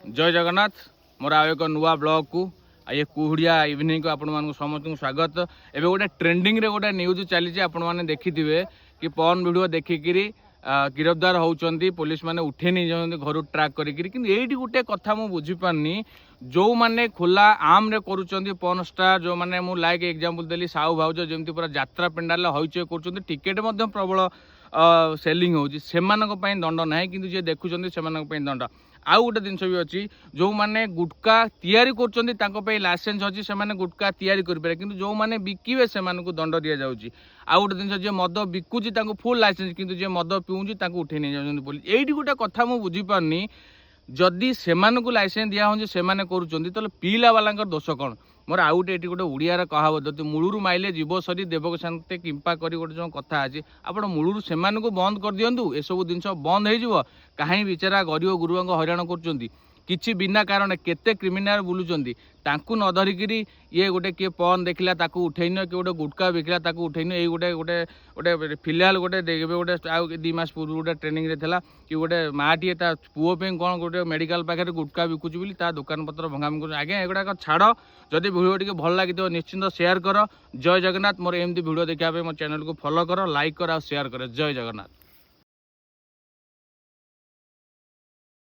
जय जगन्नाथ मोर आउ एक नुआ ब्लॉग को ये कुहुड़िया इवनिंग को आपण समस्त स्वागत। एवं गोटे ट्रेंडिंग रे गोटे न्यूज चली आपण मैंने देखी कि पॉर्न वीडियो देखिकी गिरफ्तार होती पुलिस मैंने उठे नहीं जाते घर ट्रैक करी गोटे कथा मुझे बुझीपारनी जो मैंने खोला आम रे करुँच पॉर्न स्टार जो मैंने मुझे लाइक एग्जांपल देली साहू भाउज जमी पूरा यात्रा पेंडाल हईचय कर टिकेट प्रबल सेलिंग होची दंड ना कि जी देखुं से दंड आउ गोटे जिनस भी अच्छी जो मैंने गुटका तैयारी कर लाइसेंस अच्छी से गुटका तैयारी करें कि जो मैंने बिकिबे से दंड दि जाऊँगी आउ गोटे जिन जी मद बिकुची फुल लाइसेंस कि जी मद पिऊँगी उठे नहीं जाऊँ पुलिस यही गोटे कथा मुझे बुझीपारनी जदि से लाइसेंस दिया हो से कर पीला वाला दोष कौन मोर आउ गोटे गोटे ओडियार कहावत मूलू माइले जीव सरी देवक शांति किंपा करी गोटे जो कथा अच्छी आप मूलू से बंद कर दिंतु एसबू जिन बंद हो कहीं बेचारा गरीब गुरुआ हईराण कर किछि बिना कारण केते क्रिमिनाल बुलूचंदी तांकु न धरिकी ये गोटे किए पॉर्न देखला ताकू उठेन कि गोटे गुटका बिकला ताकू उठेन ये गोटे गोटे गोटे फिलहाल गोटे गोटे 2 मास पूर्व गोटे ट्रेनिंग रे थिला कि गोटे माटीए ता पुओ पे कौन गोटे मेडिकल पाखे गुटका बिकुची बोली ता दुकान पत्र भंगामी कर आगे एगुड़ा छाड़ जदि भिडियो टी भल लगी निश्चिंत शेयर कर। जय जगन्नाथ मोर एमती भिडियो देखा मो चैनल को फॉलो कर लाइक कर और शेयर कर। जय जगन्नाथ।